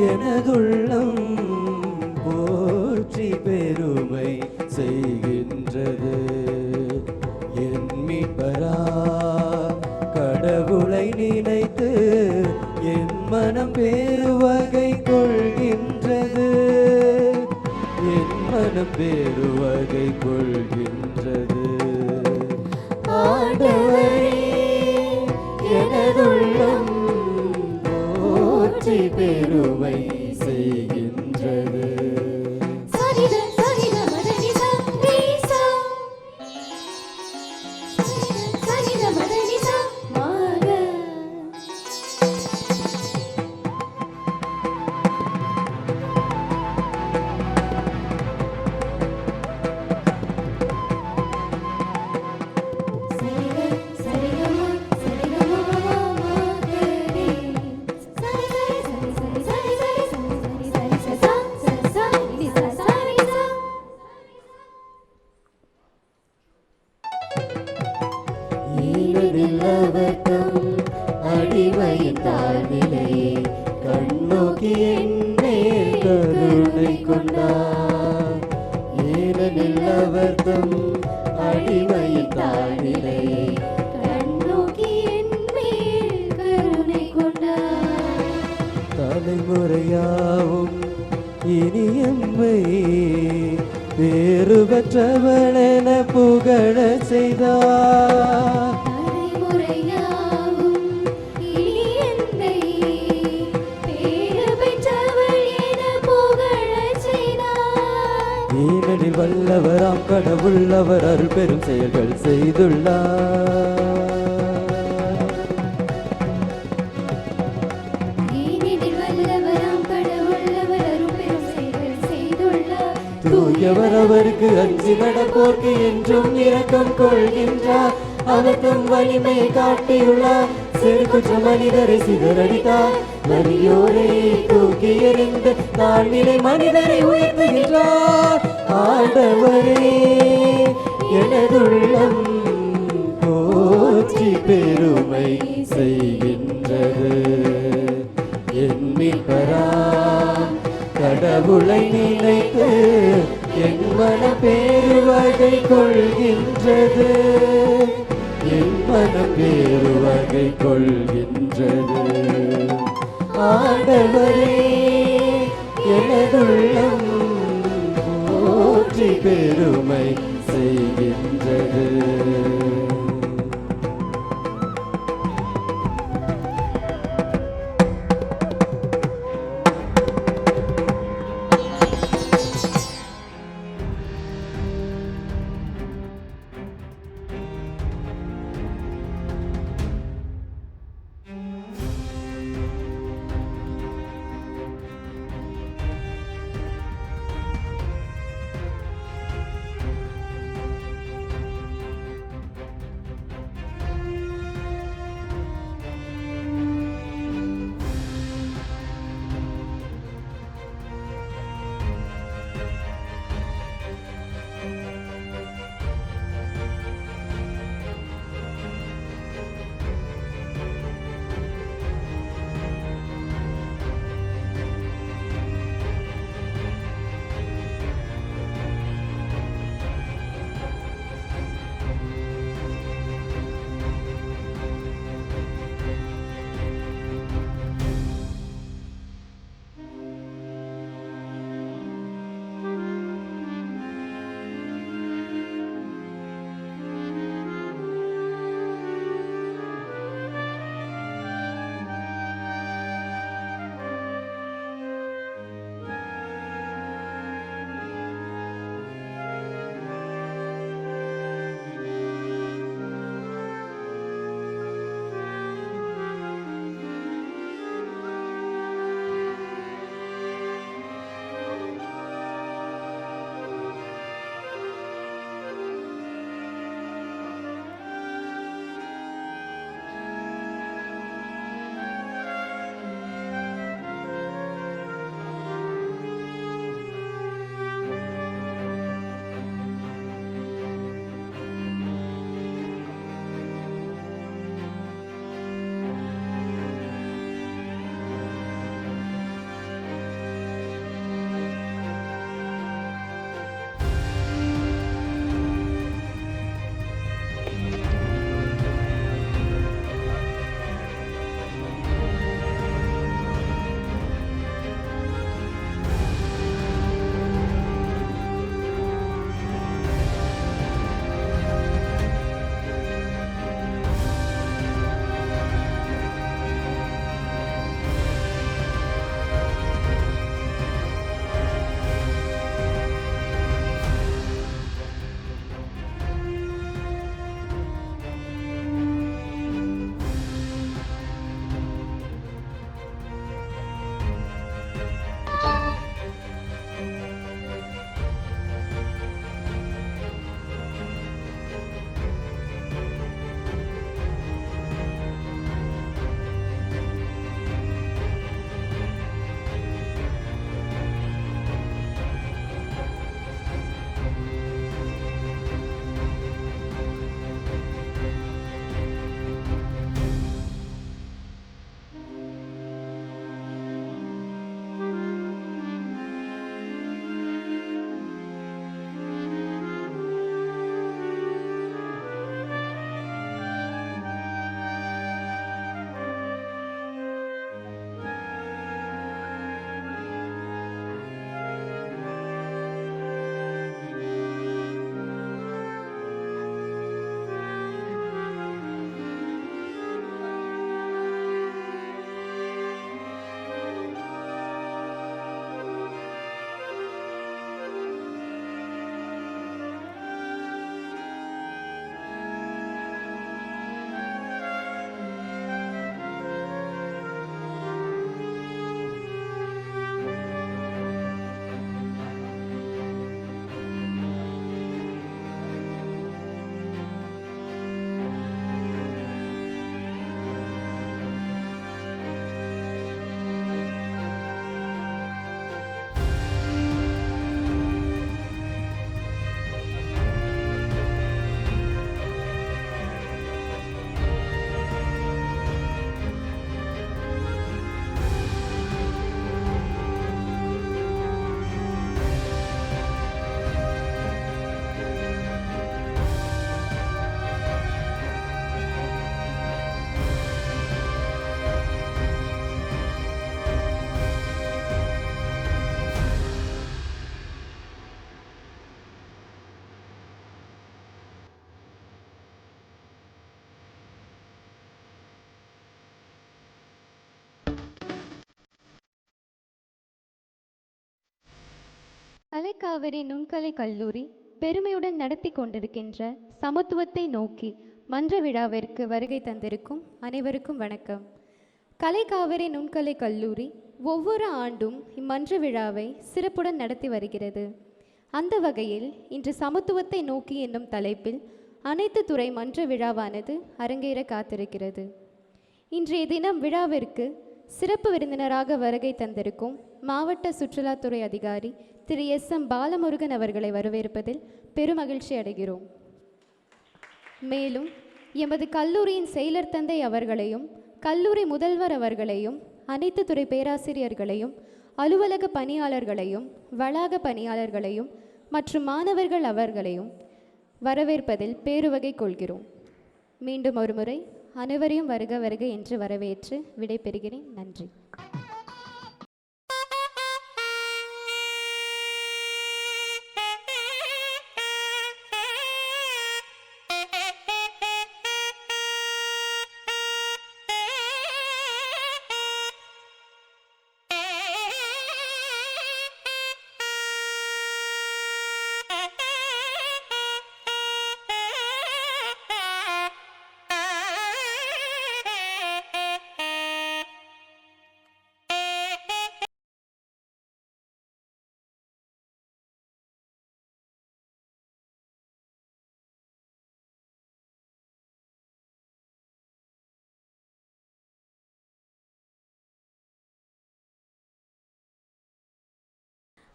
எனதுள்ளம் போற்றி பெருமை செய்கின்றது. என் மீட்பரா கடவுளை நினைத்து என் மனம் பேருவகை கொள்கின்றது. என் மனம் பேருவகை கொள்கின்றது. ஆண்டவரே எனதுள்ளம் போற்றி பெருமை செய்கின்றது. ஈனமில்லவர்தம் அடிமையின் தாழ்நிலையை கண்ணோக்கி என்மேல் கருணை கொண்டார். ஈனமில்லவர்தம் அடிமையின் தாழ்நிலையை கண்ணோக்கி என்மேல் கருணை கொண்டார். தலைமுறையாவும் இனியம்மை வேறு பெற்றவளென புகழ செய்தார். தலைமுறையாவும் இனியன்னை பேறு பெற்றவள் என புகழச் செய்தார். ஏனெனில் வல்லவராம் கடவுள் அவர் அருள் பெரும் செயல்கள் செய்துள்ளார். தூயவர் அவருக்கு அஞ்சி நடப்போர்க்கு என்றும் இரக்கம் கொள்கின்றார். அவர் தம் வலிமை காட்டியுள்ளார். சிறு குற்ற மனிதரை சிதறடித்தார். வலியோரை தூக்கி எறிந்து தாழ்நிலை மனிதரை உயர்த்துகின்றார். ஆண்டவரே எனதுள்ளம் போற்றி பெருமை செய்கின்றது. என் மீட்பரா கடவுளை நினைத்து என் மனம் பேருவகை கொள்கின்றது. என் மனம் பேருவகை கொள்கின்றது. ஆண்டவரே எனதுள்ளம் போற்றி பெருமை செய்கின்றது. கலைக்காவிரி நுண்கலை கல்லூரி பெருமையுடன் நடத்தி கொண்டிருக்கின்ற சமத்துவத்தை நோக்கி மன்ற விழாவிற்கு வருகை தந்திருக்கும் அனைவருக்கும் வணக்கம். கலைக்காவிரி நுண்கலை கல்லூரி ஒவ்வொரு ஆண்டும் இம்மன்ற விழாவை சிறப்புடன் நடத்தி வருகிறது. அந்த வகையில் இன்று சமத்துவத்தை நோக்கி என்னும் தலைப்பில் அனைத்து துறை மன்ற விழாவானது அரங்கேற காத்திருக்கிறது. இன்றைய தினம் விழாவிற்கு சிறப்பு விருந்தினராக வருகை தந்திருக்கும் மாவட்ட சுற்றுலாத்துறை அதிகாரி திரு எஸ்.எம். பாலமுருகன் அவர்களை வரவேற்பதில் பெருமகிழ்ச்சி அடைகிறோம். மேலும் எமது கல்லூரியின் செயலர் தந்தை அவர்களையும் கல்லூரி முதல்வர் அவர்களையும் அனைத்து துறை பேராசிரியர்களையும் அலுவலக பணியாளர்களையும் வளாக பணியாளர்களையும் மற்றும் மாணவர்கள் அவர்களையும் வரவேற்பதில் பேருவகை கொள்கிறோம். மீண்டும் ஒருமுறை அனைவரையும் வருக வருக என்று வரவேற்று விடைபெறுகிறேன். நன்றி.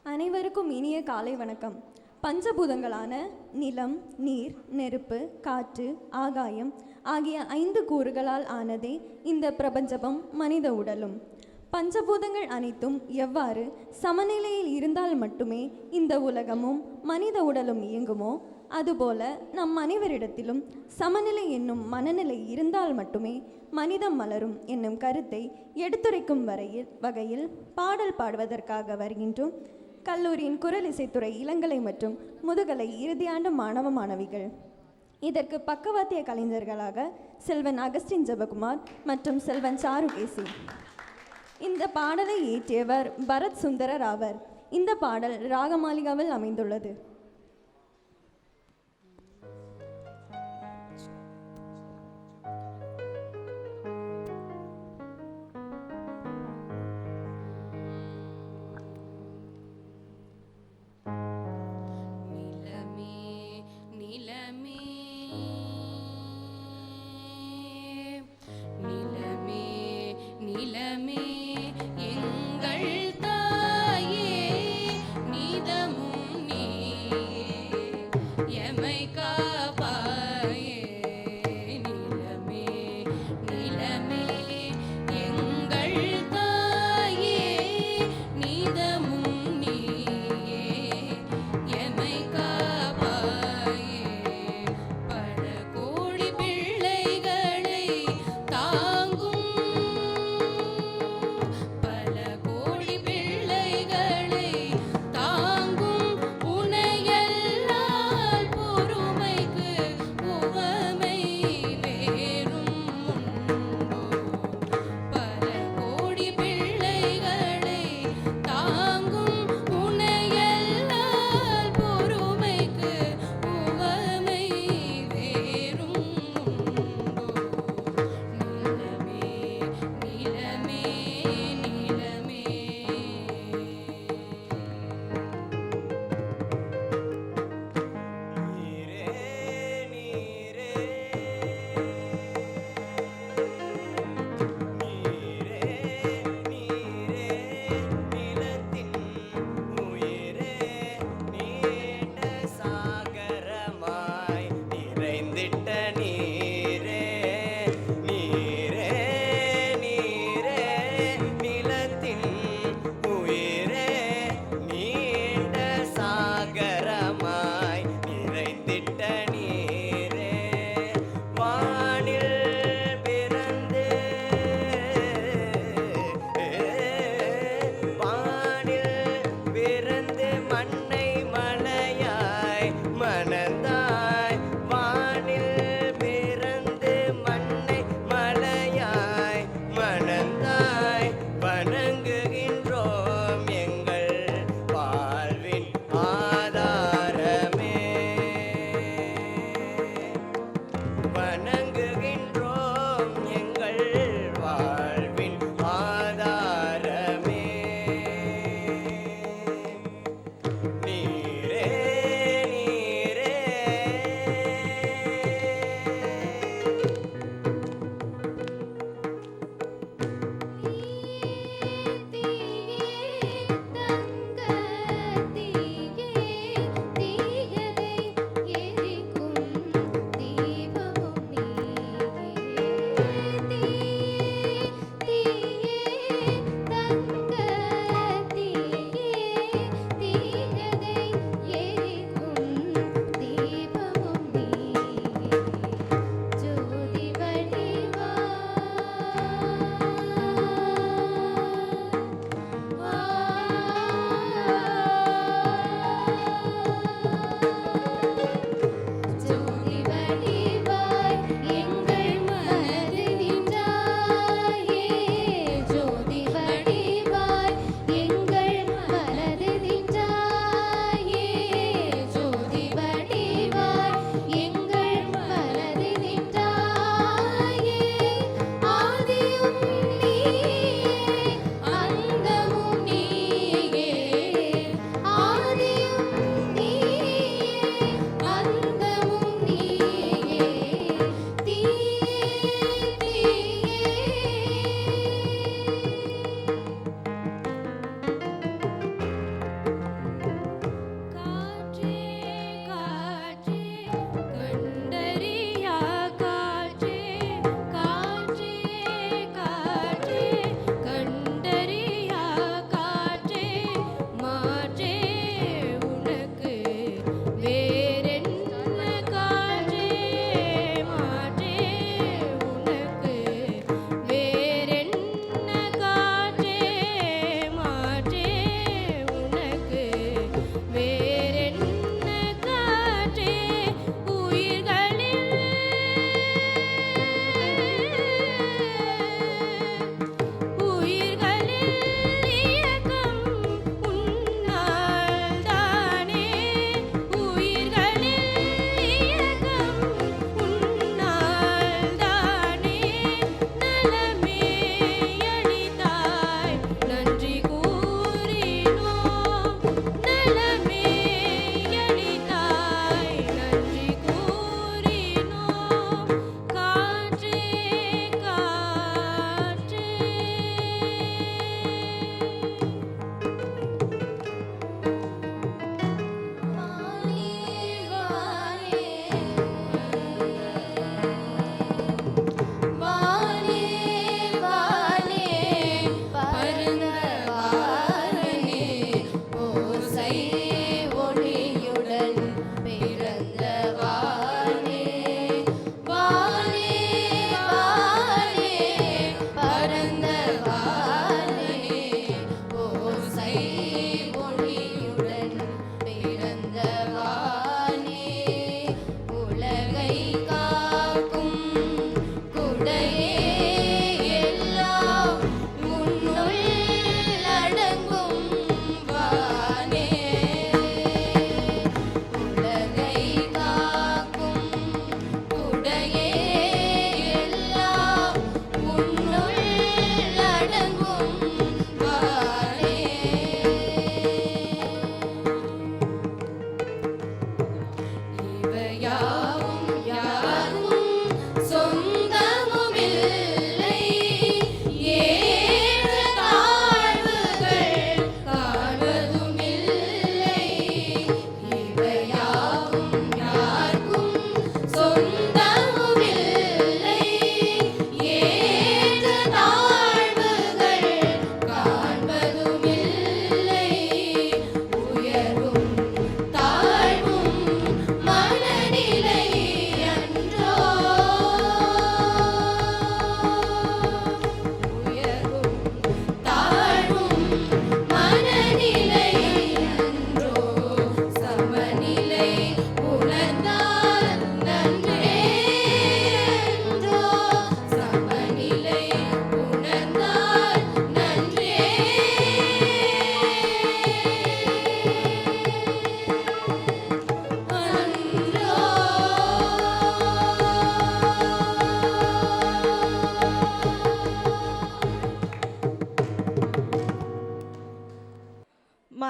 அனைவருக்கும் இனிய காலை வணக்கம். பஞ்சபூதங்களான நிலம், நீர், நெருப்பு, காற்று, ஆகாயம் ஆகிய 5 கூறுகளால் ஆனதே இந்த பிரபஞ்சமும் மனித உடலும். பஞ்சபூதங்கள் அனைத்தும் எவ்வாறு சமநிலையில் இருந்தால் மட்டுமே இந்த உலகமும் மனித உடலும் இயங்குமோ, அதுபோல நம் அனைவரிடத்திலும் சமநிலை என்னும் மனநிலை இருந்தால் மட்டுமே மனிதம் மலரும் என்னும் கருத்தை எடுத்துரைக்கும் வகையில் பாடல் பாடுவதற்காக வருகின்றோம் கல்லூரியின் குரல் இசைத்துறை இளங்கலை மற்றும் முதுகலை இறுதியாண்டு மாணவ மாணவிகள். இதற்கு பக்கவாத்திய கலைஞர்களாக செல்வன் அகஸ்டின் ஜெபகுமார் மற்றும் செல்வன் சாருகேசி. இந்த பாடலை இயற்றியவர் பரத் சுந்தரர் ஆவர். இந்த பாடல் ராகமாளிகாவில் அமைந்துள்ளது. எங்கள் தாயே நீதமும் நீ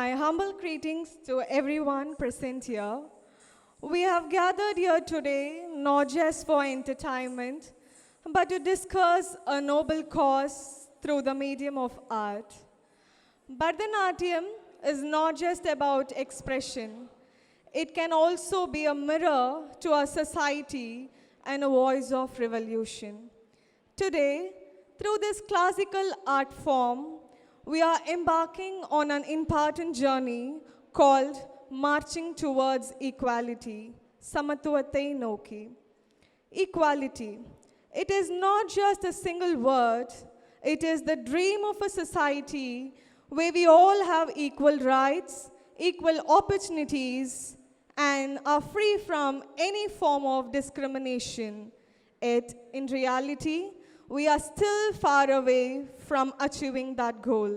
My humble greetings to everyone present here. We have gathered here today not just for entertainment, but to discuss a noble cause through the medium of art. Bharatanatyam is not just about expression. It can also be a mirror to our society and a voice of revolution. Today, through this classical art form, we are embarking on an important journey called Marching Towards Equality, Samatvathai Noki. Equality. It is not just a single word, it is the dream of a society where we all have equal rights, equal opportunities, and are free from any form of discrimination. Yet, in reality, we are still far away from achieving that goal.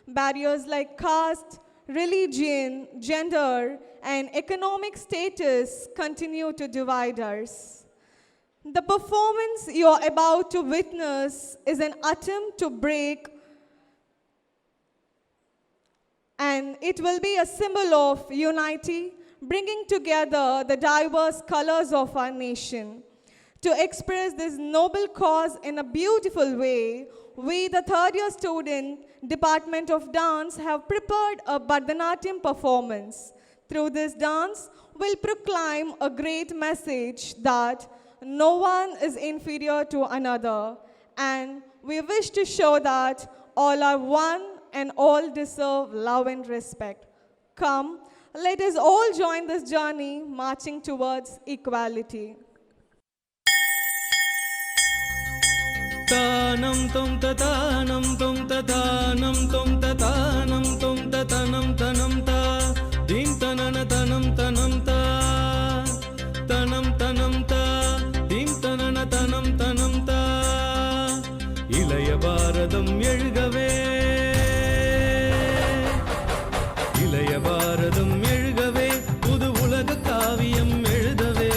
Barriers like caste, religion, gender, and economic status continue to divide us. The performance you are about to witness is an attempt to break, and it will be a symbol of unity, bringing together the diverse colors of our nation. To express this noble cause in a beautiful way, we, the third year student, Department of Dance, have prepared a Bharatanatyam performance. Through this dance, we'll proclaim a great message that no one is inferior to another, and we wish to show that all are one and all deserve love and respect. Come, let us all join this journey marching towards equality. Tanam tom tatanam tom tatanam tom tatanam tom tatanam tanam ta din tanana tanam tanam ta tanam tanam ta din tanana tanam tanam ta இளைய பாரதம் எழுகவே இளைய பாரதம் எழுகவே புது உலக காவியம் எழுதவே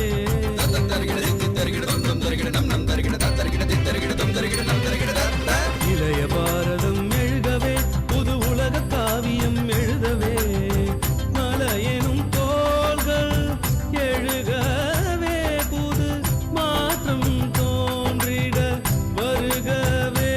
இளைய பாரதம் எழுகவே புது உலக காவியம் எழுதவே மலையெனும் தோள்கள் எழுகவே புது மாற்றம் தோன்றிட வருகவே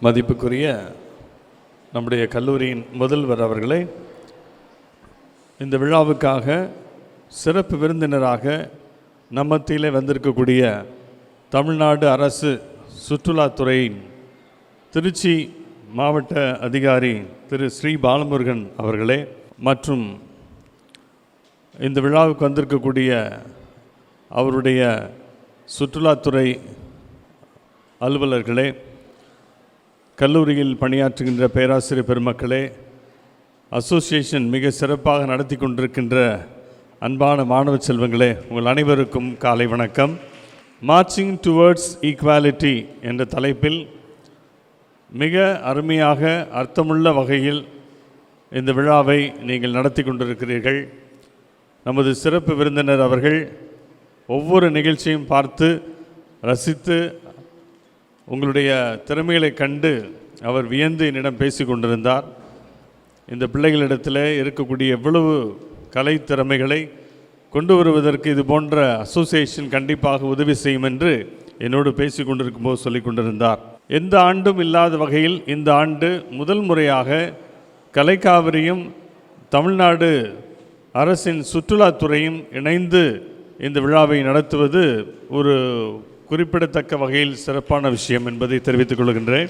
மதிப்புக்குரிய நம்முடைய கல்லூரியின் முதல்வர் அவர்களே, இந்த விழாவுக்காக சிறப்பு விருந்தினராக நம்மத்திலே வந்திருக்கக்கூடிய தமிழ்நாடு அரசு சுற்றுலாத்துறையின் திருச்சி மாவட்ட அதிகாரி திரு ஸ்ரீ பாலமுருகன் அவர்களே, மற்றும் இந்த விழாவுக்கு வந்திருக்கக்கூடிய அவருடைய சுற்றுலாத்துறை அலுவலர்களே, கல்லூரியில் பணியாற்றுகின்ற பேராசிரியர் பெருமக்களே, அசோசியேஷன் மிக சிறப்பாக நடத்தி கொண்டிருக்கின்ற அன்பான மாணவ செல்வங்களே, உங்கள் அனைவருக்கும் காலை வணக்கம். மார்ச்சிங் டுவர்ட்ஸ் ஈக்வாலிட்டி என்ற தலைப்பில் மிக அருமையாக அர்த்தமுள்ள வகையில் இந்த விழாவை நீங்கள் நடத்தி கொண்டிருக்கிறீர்கள். நமது சிறப்பு விருந்தினர் அவர்கள் ஒவ்வொரு நிகழ்ச்சியும் பார்த்து ரசித்து உங்களுடைய திறமைகளை கண்டு அவர் வியந்து என்னிடம் பேசி கொண்டிருந்தார். இந்த பிள்ளைகளிடத்தில் இருக்கக்கூடிய எவ்வளவு கலை திறமைகளை கொண்டு வருவதற்கு இது போன்ற அசோசியேஷன் கண்டிப்பாக உதவி செய்யும் என்று என்னோடு பேசி கொண்டிருக்கும்போது சொல்லி கொண்டிருந்தார். எந்த ஆண்டும் இல்லாத வகையில் இந்த ஆண்டு முதல் முறையாக கலைக்காவிரியும் தமிழ்நாடு அரசின் சுற்றுலாத்துறையும் இணைந்து இந்த விழாவை நடத்துவது ஒரு குறிப்பிடத்தக்க வகையில் சிறப்பான விஷயம் என்பதை தெரிவித்துக் கொள்கின்றேன்.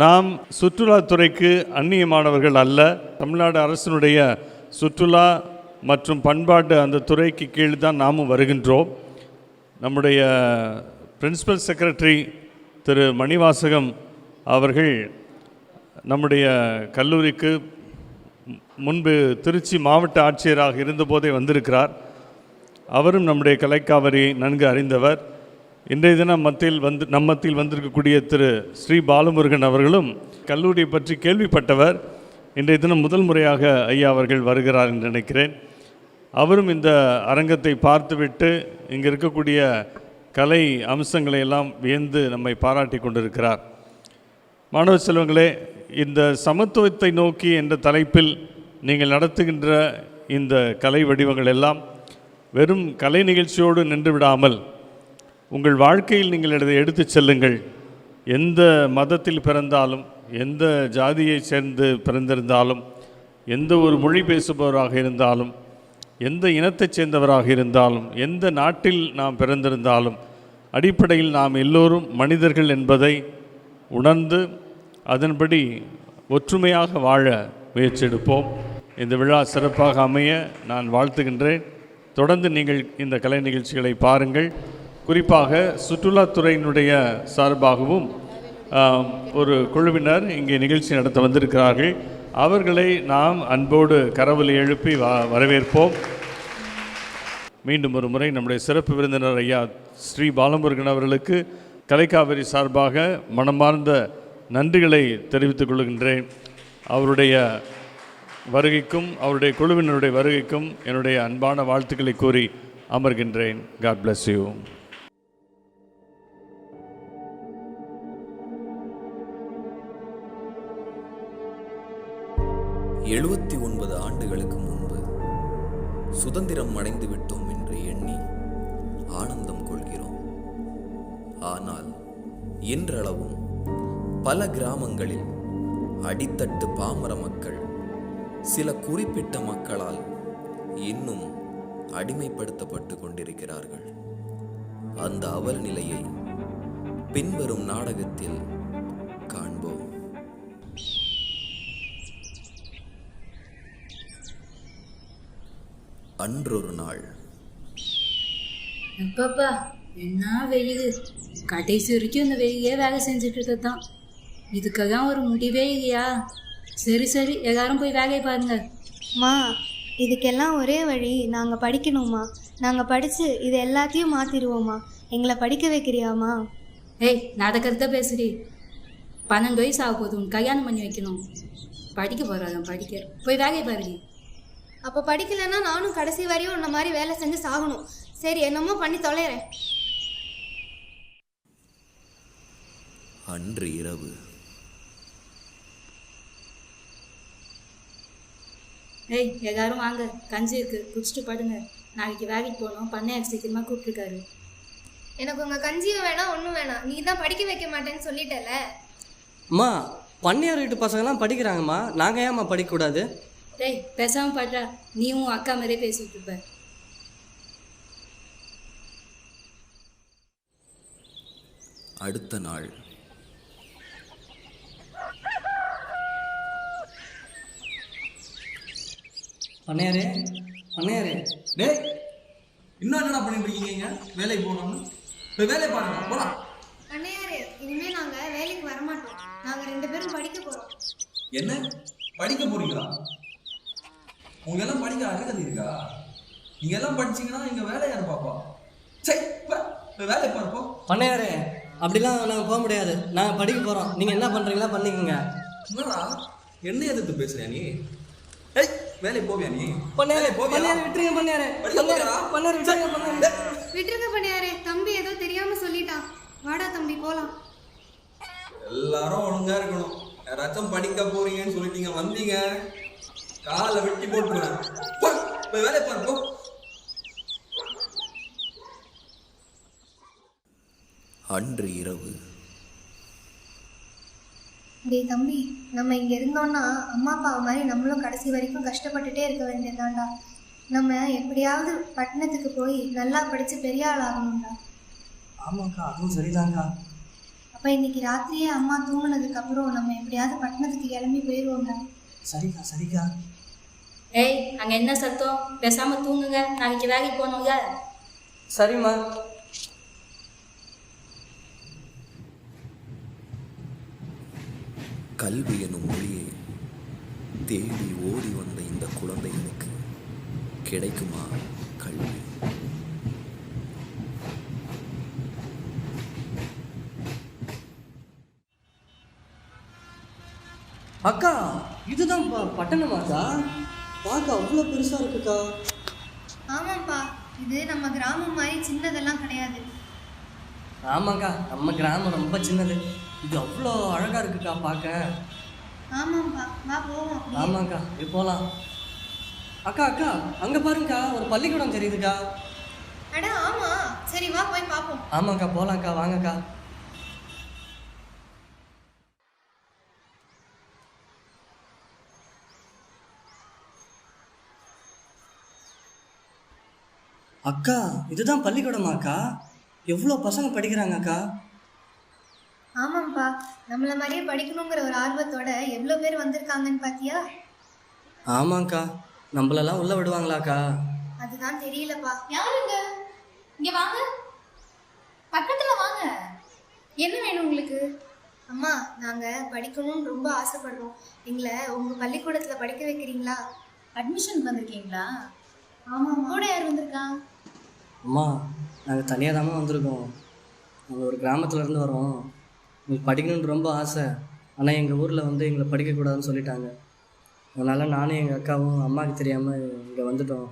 நாம் சுற்றுலாத்துறைக்கு அந்நியமானவர்கள் அல்ல. தமிழ்நாடு அரசினுடைய சுற்றுலா மற்றும் பண்பாட்டு அந்த துறைக்கு கீழ் தான் நாமும் வருகின்றோம். நம்முடைய பிரின்சிபல் செக்ரட்டரி திரு மணிவாசகம் அவர்கள் நம்முடைய கல்லூரிக்கு முன்பு திருச்சி மாவட்ட ஆட்சியராக இருந்தபோதே வந்திருக்கிறார். அவரும் நம்முடைய கலைக்காவிரியை நன்கு அறிந்தவர். இன்றைய தினம் நம்மத்தில் வந்திருக்கக்கூடிய திரு ஸ்ரீ பாலமுருகன் அவர்களும் கல்லூரியை பற்றி கேள்விப்பட்டவர். இன்றைய தினம் முதல் முறையாக ஐயா அவர்கள் வருகிறார் என்று நினைக்கிறேன். அவரும் இந்த அரங்கத்தை பார்த்துவிட்டு இங்கே இருக்கக்கூடிய கலை அம்சங்களை எல்லாம் வியந்து நம்மை பாராட்டி கொண்டிருக்கிறார். மாணவ செல்வங்களே, இந்த சமத்துவத்தை நோக்கி என்ற தலைப்பில் நீங்கள் நடத்துகின்ற இந்த கலை வடிவங்கள் எல்லாம் வெறும் கலை நிகழ்ச்சியோடு நின்று விடாமல் உங்கள் வாழ்க்கையில் நீங்கள் இதை எடுத்து செல்லுங்கள். எந்த மதத்தில் பிறந்தாலும், எந்த ஜாதியை சேர்ந்து பிறந்திருந்தாலும், எந்த ஒரு மொழி பேசுபவராக இருந்தாலும், எந்த இனத்தைச் சேர்ந்தவராக இருந்தாலும், எந்த நாட்டில் நாம் பிறந்திருந்தாலும், அடிப்படையில் நாம் எல்லோரும் மனிதர்கள் என்பதை உணர்ந்து அதன்படி ஒற்றுமையாக வாழ முயற்சியெடுப்போம். இந்த விழா சிறப்பாக அமைய நான் வாழ்த்துகின்றேன். தொடர்ந்து நீங்கள் இந்த கலை நிகழ்ச்சிகளை பாருங்கள். குறிப்பாக சுற்றுலாத்துறையினுடைய சார்பாகவும் ஒரு குழுவினர் இங்கே நிகழ்ச்சி நடத்த வந்திருக்கிறார்கள். அவர்களை நாம் அன்போடு கரவொலி எழுப்பி வரவேற்போம். மீண்டும் ஒரு முறை நம்முடைய சிறப்பு விருந்தினர் ஐயா ஸ்ரீ பாலமுருகன் அவர்களுக்கு கலைக்காவிரி சார்பாக மனமார்ந்த நன்றிகளை தெரிவித்துக் கொள்கின்றேன். அவருடைய வருகைக்கும் அவருடைய குழுவினருடைய வருகைக்கும் என்னுடைய அன்பான வாழ்த்துக்களை கூறி அமர்கின்றேன். God bless you. எழுபத்தி 9 ஆண்டுகளுக்கு முன்பு சுதந்திரம் அடைந்து விட்டோம் என்று எண்ணி ஆனந்தம் கொள்கிறோம். ஆனால் இன்றளவும் பல கிராமங்களில் அடித்தட்டு பாமர மக்கள் சில குறிப்பிட்ட மக்களால் இன்னும் அடிமைப்படுத்தப்பட்டு கொண்டிருக்கிறார்கள். அந்த அவல நிலையை பின்வரும் நாடகத்தில் காண்போம். அன்றொரு நாள். அப்பப்பா என்ன வெயில், கடைசி வரைக்கும் இந்த வெயிலே வேலை செஞ்சுட்டு இருக்கதான். இதுக்கெல்லாம் ஒரு முடிவே இல்லையா? சரி சரி, எல்லாரும் போய் வேலையை பாருங்க. மா, இதுக்கெல்லாம் ஒரே வழி, நாங்கள் படிக்கணுமா? நாங்கள் படித்து இது எல்லாத்தையும் மாற்றிடுவோம்மா. எங்களை படிக்க வைக்கிறியாம்மா? ஏய், நடக்கிறத பேசுடி. 12 வயசு ஆக போதும், கல்யாணம் பண்ணி வைக்கணும். படிக்க போகிறாங்க, படிக்க போய் வேலையை பாருங்க. அப்போ படிக்கலைன்னா நானும் கடைசி வரையும் உன்ன மாதிரி வேலை செஞ்சு சாகணும். சரி, என்னமோ பண்ணி தொலைகிறேன். அன்று இரவு. ஏய், எல்லாரும் வாங்க, கஞ்சி இருக்கு, குடிச்சிட்டு படுங்க. நாளைக்கு வேலைக்கு போகணும். பண்ணையாக்கு சீக்கிரமாக கூப்பிட்டுருக்காரு. எனக்கு உங்கள் கஞ்சியும் வேணாம், ஒன்றும் வேணாம். நீ தான் படிக்க வைக்க மாட்டேன்னு சொல்லிட்டல. அம்மா பண்ணையார் வீட்டு பசங்கள்லாம் படிக்கிறாங்கம்மா, நாங்கள் ஏம்மா படிக்கக்கூடாது? டேய் பேசாமல் பாட்டா, நீ உன் அக்கா மாதிரியே பேசிட்டு இருப்ப. அடுத்த நாள் பண்ணையாரே, பண்ணையாரே. டேய், இன்னும் என்னடா பண்ணிட்டு இருக்கீங்க? வேலைக்கு போகணும்னு போய் வேலையை பாருங்க, போலாம். அண்ணையாரே, இனிமே நாங்க வேலைக்கு வரமாட்டோம். நாங்க 2 பேரும் படிக்க போறோம். என்ன படிக்க போறீங்களா? உங்க எல்லாம் படிக்க அருகதை இருக்கா? நீங்க எல்லாம் படிச்சீங்கன்னா இங்க வேலை யாரு பாப்பா? சரி, போய் வேலையை பாருப்போம். பண்ணையாரே, அப்படிலாம் நாங்கள் போக முடியாது. நாங்கள் படிக்க போகிறோம். நீங்கள் என்ன பண்ணுறீங்களா பண்ணிக்கோங்க. என்னடா என்ன எதிர்த்து பேசுறியா நீ? ஏய், வேலைக்கு போவியா நீ? பண்ணையாரே, போவியா? பண்ணையாரே விட்டுருங்க பண்ணையாரே. பண்ணையாரே விட்டுருங்க பண்ணையாரே. விட்டுருங்க பண்ணியாரே, தம்பி ஏதோ தெரியாம சொல்லிட்டான். வாடா தம்பி போலாம். எல்லாரும் ஒழுங்கா இருக்கணும். யாராச்சும் படிக்க போறீங்கன்னு சொல்லிட்டீங்க வந்தீங்க, காலை வெட்டி போட்டுருவேன். போய் வேலையை பாருப்போ. அன்று இரவு டேய் தம்பி, நம்ம இங்க இருந்தோம்னா அம்மா அப்பா மாதிரி நம்மளும் கடைசி வரைக்கும் கஷ்டப்பட்டுட்டே இருக்க வேண்டியதாண்டா. நம்ம எப்படியாவது பட்டணத்துக்கு போய் நல்லா படிச்சு பெரிய ஆள் ஆகணும்டா. ஆமாக்கா, அதுவும் சரிதாங்க்கா. அப்ப இன்னைக்கு ராத்திரியே அம்மா தூங்குனதுக்கு அப்புறம் நம்ம எப்படியாவது பட்டணத்துக்கு கிளம்பி போயிடுவோம்டா. சரிக்கா, சரிக்கா. ஏய், அங்கே என்ன சத்தம்? பேசாமல் தூங்குங்க, நாளைக்கு வேலைக்கு போகணுங்க. சரிம்மா. கல்வி எனும் மொழியை தேடி ஓடி வந்த இந்த குழந்தைகளுக்கு கிடைக்குமா கல்வி? அக்கா, இதுதான் பட்டணமாக்கா? பார்க்க அவ்வளோ பெருசாக இருக்குக்கா. ஆமாப்பா, இது நம்ம கிராமம் மாதிரி சின்னதெல்லாம் கிடையாது. ஆமாக்கா, நம்ம கிராமம் ரொம்ப சின்னது. இது அவ்வளோ அழகாக இருக்குக்கா பார்க்க. ஆமாப்பா, வா போவோம். ஆமாக்கா, இது போகலாம். அக்கா அக்கா, அங்கே பாருங்கக்கா, ஒரு பள்ளிக்கூடம் தெரியுதுக்கா. அட ஆமா, சரி வா போய் பார்ப்போம். ஆமாக்கா, போகலாங்க்கா, வாங்கக்கா. அக்கா, இதுதான் பள்ளிக்கூடமாக்கா? எவ்வளோ பசங்க படிக்கிறாங்க அக்கா. ஆமாம்ப்பா, நம்மள மாதிரியே படிக்கணுங்கிற ஒரு ஆர்வத்தோட எவ்வளோ பேர் வந்திருக்காங்கன்னு பார்த்தியா? ஆமாங்க்கா, நம்மளெல்லாம் உள்ள விடுவாங்களாக்கா? அதுதான் தெரியலப்பா. யாருங்க? இங்க வாங்க, பக்கத்துல வாங்க. என்ன வேணும் உங்களுக்கு? அம்மா, நாங்கள் படிக்கணும்னு ரொம்ப ஆசைப்படுறோம். எங்களை உங்கள் பள்ளிக்கூடத்தில் படிக்க வைக்கிறீங்களா? அட்மிஷன் வந்திருக்கீங்களா? ஆமாம். கூட யார் வந்திருக்கா? அம்மா, நாங்கள் தனியாக தாம்மா வந்திருக்கோம். நாங்கள் ஒரு கிராமத்துலேருந்து வரோம். உங்களுக்கு படிக்கணுன்னு ரொம்ப ஆசை. ஆனால் எங்கள் ஊரில் வந்து எங்களை படிக்கக்கூடாதுன்னு சொல்லிட்டாங்க. அதனால் நானும் எங்கள் அக்காவும் அம்மாவுக்கு தெரியாமல் இங்கே வந்துட்டோம்.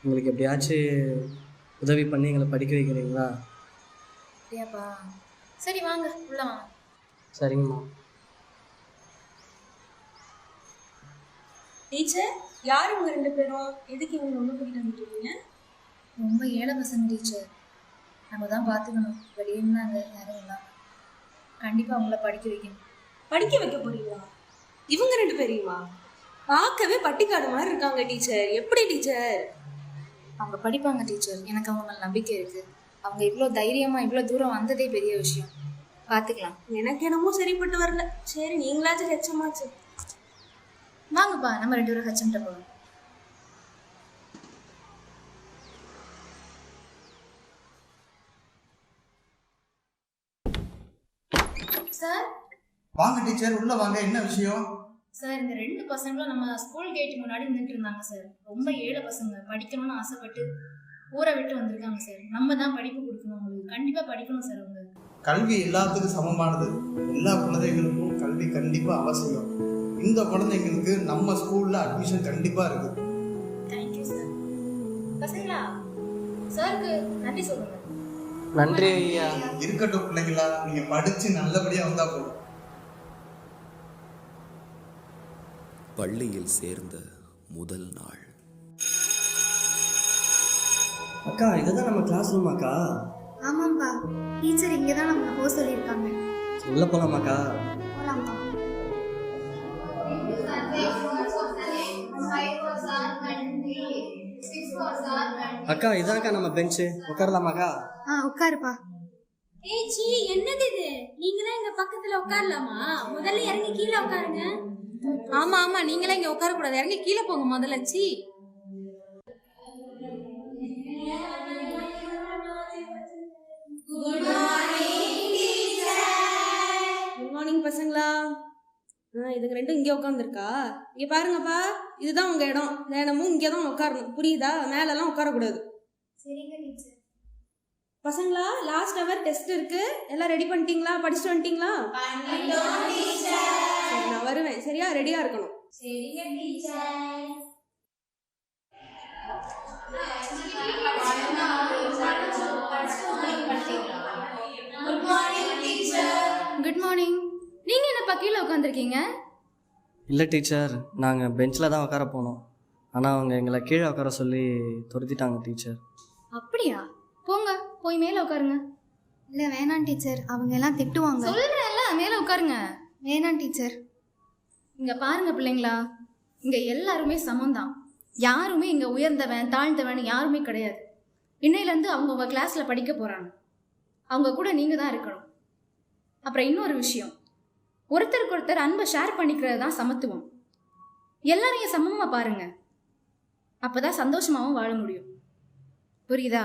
உங்களுக்கு எப்படியாச்சும் உதவி பண்ணி எங்களை படிக்க வைக்கிறீங்களா? அப்படியாப்பா, சரி வாங்க உள்ள வாங்க. சரிங்கம்மா. டீச்சர், யார் உங்க 2 பேரும்? எதுக்கு இவங்க ஒன்று கூட்டிட்டு வந்துருக்கீங்க? ரொம்ப ஏழை பசங்க டீச்சர், நம்ம தான் பார்த்துக்கணும். வெளியே இருந்தாங்க யாரும் இல்லாமல். கண்டிப்பாக அவங்கள படிக்க வைக்கணும். படிக்க வைக்க போறீங்களா? இவங்க 2 பேரையுமா? பார்க்கவே பட்டிக்காடு மாதிரி இருக்காங்க டீச்சர். எப்படி டீச்சர்? அவங்க படிப்பாங்க டீச்சர், எனக்கு அவங்க மேலே நம்பிக்கை இருக்குது. அவங்க இவ்வளோ தைரியமாக இவ்வளோ தூரம் வந்ததே பெரிய விஷயம். பார்த்துக்கலாம். எனக்கு என்னமோ சரிப்பட்டு வரல. சரி, நீங்களாச்சும் ஹெச்சமாச்சு. வாங்கப்பா, நம்ம 2 பேரும் ஹெச்சம்கிட்ட போகலாம். சார் வாங்க டீச்சர், உள்ள வாங்க. என்ன விஷயம்? சார், இந்த 2 பசங்களும் நம்ம ஸ்கூல் கேட்டு முன்னாடி நின்றுட்டு இருந்தாங்க சார். ரொம்ப ஏழை பசங்க, படிக்கணும்னு ஆசைப்பட்டு ஊரை விட்டு வந்திருக்காங்க சார். நம்ம தான் படிப்பு கொடுக்கணும் அவங்களுக்கு. கண்டிப்பாக படிக்கணும் சார். அவங்க கல்வி எல்லாத்துக்கும் சமமானது. எல்லா குழந்தைகளுக்கும் கல்வி கண்டிப்பா அவசியம். இந்த குழந்தைங்களுக்கு நம்ம ஸ்கூல்ல அட்மிஷன் கண்டிப்பா இருக்கு. Thank you sir. பசங்களா, சாருக்கு நன்றி சொல்லுங்க. நன்றி ஐயா. இருக்கட்டும் பிள்ளைங்களா, நீங்க படிச்சு நல்லபடியா வந்தா போதும். பள்ளியில் சேர்ந்த முதல் நாள். அக்கா, இதுதான் நம்ம கிளாஸ் ரூமாக்கா? ஆமாம்ப்பா, டீச்சர் இங்கே தான் நம்மளை போக சொல்லியிருக்காங்க. உள்ள போகலாமாக்கா? அக்கா இதாக்கா நம்ம பெஞ்சு, உட்காரலாமாக்கா? உட்காருப்பா. ஏச்சி என்னது இது? நீங்க தான் எங்க பக்கத்துல உட்காரலாமா? முதல்ல இறங்கி கீழே உட்காருங்க. ஆமா ஆமா, நீங்களே இங்க உட்கார கூடாது, இறங்கி கீழே போங்க முதல்ல. சி குட் மார்னிங் பசங்களா. இதுக்கு ரெண்டும் இங்கே உட்காந்துருக்கா. இங்கே பாருங்கப்பா, இதுதான் உங்க இடம். தினமும் இங்கே தான் உட்காரணும், புரியுதா? மேலெல்லாம் உட்காரக்கூடாது. சரிங்க டீச்சர். பசங்களா, லாஸ்ட் ஹவர் டெஸ்ட் இருக்கு, எல்லாம் ரெடி பண்ணிட்டீங்களா? படிச்சுட்டு வந்துட்டீங்களா? சரி, நான் வருவேன், சரியா? ரெடியா இருக்கணும். சரிங்க டீச்சர். Good morning. நீங்க என்னப்பா கீழே உட்காந்துருக்கீங்க? இல்லை டீச்சர், நாங்கள் பெஞ்சில் தான் உட்கார போனோம். ஆனால் அவங்க எங்களை கீழே உட்கார சொல்லி துரத்திட்டாங்க டீச்சர். அப்படியா? போங்க, போய் மேலே உட்காருங்க. இல்லை வேணாம் டீச்சர், அவங்க எல்லாம் திட்டுவாங்க. சொல்றேன்ல, மேலே உட்காருங்க. வேணாம் டீச்சர். இங்க பாருங்க பிள்ளைங்களா, இங்க எல்லாருமே சமம்தான். யாருமே இங்க உயர்ந்தவன் தாழ்ந்தவன் யாருமே கிடையாது. இன்னையிலேருந்து அவங்க கிளாஸ்ல படிக்க போறாங்க. அவங்க கூட நீங்க தான் இருக்கணும். அப்புறம் இன்னொரு விஷயம், ஒருத்தருக்கு ஒருத்தர் அன்பை ஷேர் பண்ணிக்கிறது தான் சமத்துவம். எல்லாரையும் சமமா பாருங்க, அப்பதான் சந்தோஷமாவும் வாழ முடியும். புரியுதா?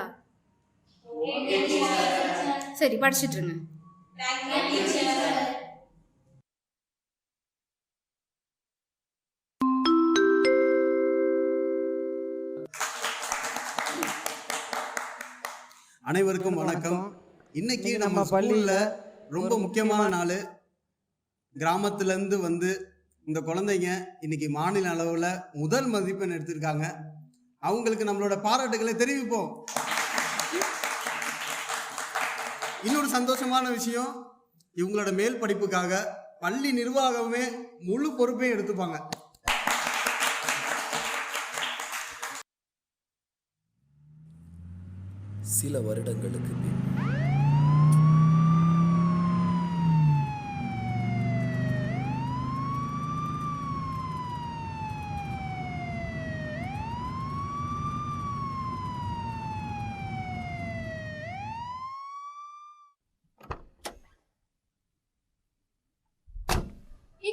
சரி, படிச்சுட்டு இருங்க. அனைவருக்கும் வணக்கம். இன்னைக்கு நம்ம பள்ளியில ரொம்ப முக்கியமான நாள். கிராமத்திலேருந்து வந்து இந்த குழந்தைங்க இன்னைக்கு மாநில அளவில் முதல் மதிப்பெண் எடுத்திருக்காங்க. அவங்களுக்கு நம்மளோட பாராட்டுகளை தெரிவிப்போம். இன்னொரு சந்தோஷமான விஷயம், இவங்களோட மேல் படிப்புக்காக பள்ளி நிர்வாகமே முழு பொறுப்பையும் எடுத்துப்பாங்க. சில வருடங்களுக்கு பின்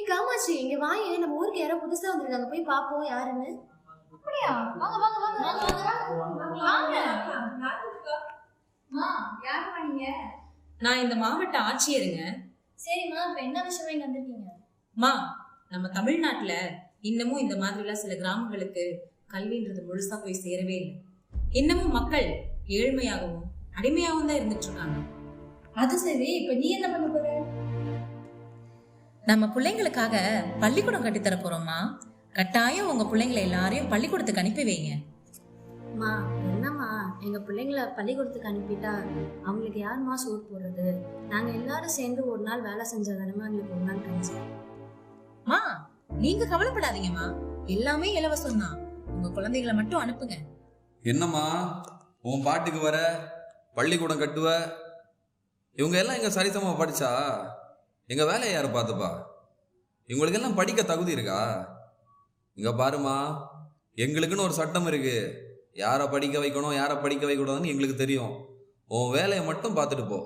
காமாட்சி, இங்க வாங்க, நம்ம ஊருக்கு யாரோ புதுசா வந்திருக்காங்க, போய் பாப்போம் யாருன்னு. அப்படியா? வாங்க வாங்க வாங்க வாங்க. யாருமா நீங்க? நான் இந்த மாவட்ட ஆட்சியருங்க. சரிம்மா, இப்ப என்ன விஷயமா இங்க வந்திருக்கீங்க? நம்ம தமிழ்நாட்டுல இன்னமும் இந்த மாதிரிலாம் சில கிராமங்களுக்கு கல்வின்றது முழுசா போய் சேரவே இல்லை. இன்னமும் மக்கள் ஏழ்மையாகவும் அடிமையாகவும் தான் இருந்துட்டு இருக்காங்க. அது சரி, இப்ப நீ என்ன பண்ண போற? நம்ம பிள்ளைங்களுக்காக பள்ளிக்கூடம் கட்டித்தர போறோம்மா. கட்டாயம் உங்க பிள்ளைங்களை எல்லாரையும் பள்ளிக்கூடத்துக்கு அனுப்பி வைங்க. மா, என்னம்மா, எங்க பிள்ளைங்களை பள்ளிக்கூடத்துக்கு அனுப்பிட்டா அவங்களுக்கு யாருமா சோறு போடுறது? நாங்க எல்லாரும் சேர்ந்து ஒரு நாள் வேலை செஞ்சாதானமா எங்களுக்கு ஒரு நாள் கழிச்சு. நீங்க கவலைப்படாதீங்கம்மா, எல்லாமே இலவசம் தான். உங்க குழந்தைகளை மட்டும் அனுப்புங்க. என்னம்மா உன் பாட்டுக்கு வர பள்ளிக்கூடம் கட்டுவ? இவங்க எல்லாம் எங்க சரிசமமா படிச்சா எங்க வேலையை யாரு பார்த்துப்பா? இவங்களுக்கு எல்லாம் படிக்க தகுதி இருக்கா? இங்க பாருமா, எங்களுக்குன்னு ஒரு சட்டம் இருக்கு. யாரை படிக்க வைக்கணும் யாரை படிக்க வைக்கக்கூடாதுன்னு எங்களுக்கு தெரியும். உன் வேலையை மட்டும் பார்த்துட்டு போ.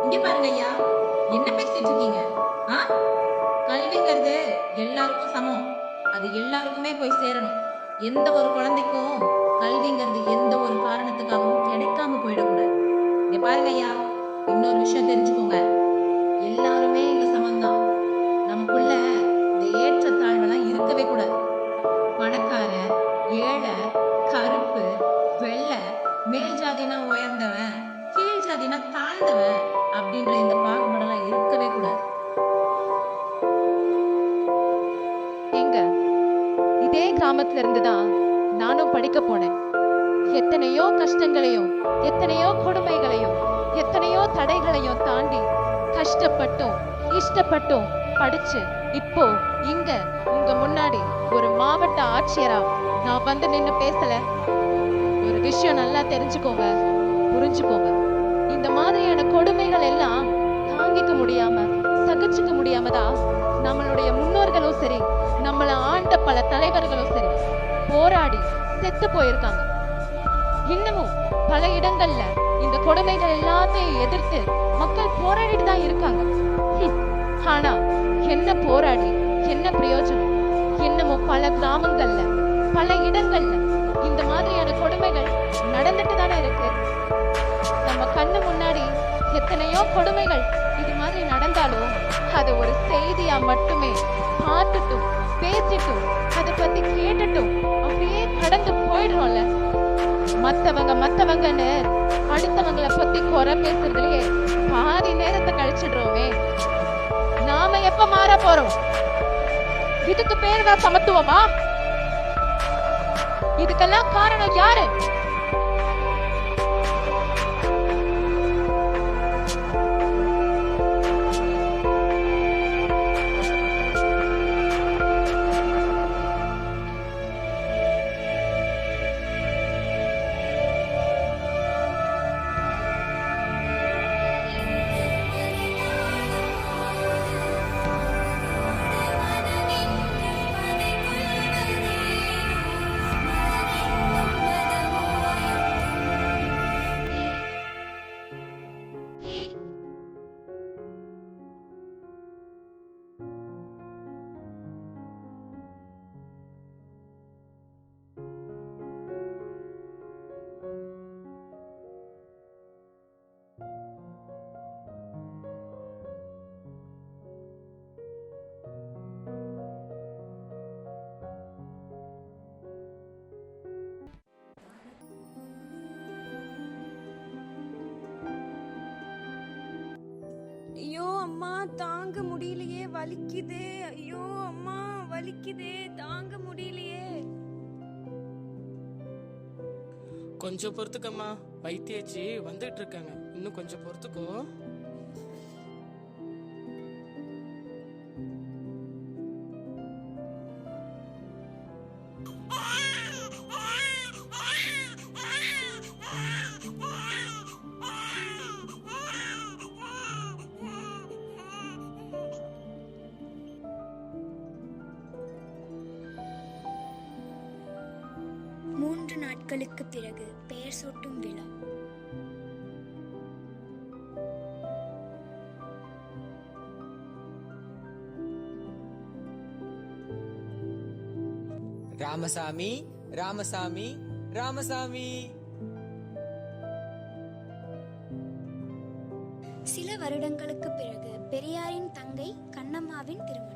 இங்க பாருங்க ஐயா, என்ன பேசிட்டு இருக்கீங்க? கல்விங்கிறது எல்லாருக்கும் சமம். அது எல்லாருக்குமே போய் சேரணும். எந்த ஒரு குழந்தைக்கும் கல்விங்கிறது எந்த ஒரு காரணத்துக்காகவும் கிடைக்காம போயிடக்கூடாது. இங்க பாருங்க ஐயா, இன்னொரு விஷயம் தெரிஞ்சுக்கோங்க, எல்லாருமே இங்க சமம்தான். நமக்குள்ள இந்த ஏற்றத்தாழ்வெல்லாம் இருக்கவே கூடாது. பணக்கார, ஏழை, கருப்பு, வெள்ளை, மேல் ஜாதினா உயர்ந்தவன், கீழ் ஜாதினா தாழ்ந்தவன் அப்படின்ற இந்த பாகுபாடெல்லாம் இருக்கவே கூடாது. எங்க இதே கிராமத்துல இருந்துதான் நானும் படிக்க போனேன். எத்தனையோ கஷ்டங்களையும் எத்தனையோ கொடுமைகளையும் எத்தனையோ தடைகளையும் தாண்டி கஷ்டப்பட்டும் இஷ்டப்பட்டும் படிச்சு இப்போ இங்க உங்க முன்னாடி ஒரு மாவட்ட ஆட்சியரா நான் வந்து நின்னு பேசல. ஒரு விஷயம் நல்லா தெரிஞ்சுக்கோங்க, புரிஞ்சுக்கோங்க. இந்த மாதிரியான கொடுமைகள் எல்லாம் தாங்கிக்க முடியாம சகிச்சுக்க முடியாம தான் நம்மளுடைய முன்னோர்களும் சரி, நம்மளை ஆண்ட பல தலைவர்களும் சரி போராடி செத்து போயிருக்காங்க. இன்னமும் பல இடங்கள்ல இந்த கொடுமைகள் எல்லாத்தையும் எதிர்த்து மக்கள் போராடிட்டு தான் இருக்காங்க. ஆனா என்ன போராடி என்ன பிரயோஜனம்? இன்னமும் பல கிராமங்கள்ல பல இடங்கள்ல இந்த மாதிரியான கொடுமைகள் நடந்துட்டு தானே இருக்கு. நம்ம கண்ணு முன்னாடி எத்தனையோ கொடுமைகள் இது மாதிரி நடந்தாலும் அது ஒரு செய்தியா மட்டுமே பார்த்துட்டும் பேசிட்டும் அதை பத்தி கேட்டுட்டும் அப்படியே கடந்து போயிடுறோம்ல. மத்தவங்கன்னு அடுத்தவங்களை பத்தி குறை பேசுறதுலயே பாதி நேரத்தை கழிச்சிடுறோமே. நாம எப்ப மாற போறோம்? இதுக்கு பேர் தான் சமத்துவமா? இதுக்கெல்லாம் காரணம் யாரு? ஐயோ அம்மா தாங்க முடியலையே, வலிக்குதே. ஐயோ அம்மா வலிக்குதே, தாங்க முடியலையே. கொஞ்சம் பொறுத்துக்கம்மா, வைத்தியாச்சு வந்துட்டு இருக்காங்க, இன்னும் கொஞ்சம் பொறுத்துக்கோ. மூன்று நாட்களுக்கு பிறகு பெயர் சூட்டும் விழா. ராமசாமி, ராமசாமி, ராமசாமி. சில வருடங்களுக்கு பிறகு பெரியாரின் தங்கை கண்ணம்மாவின் திருமணம்.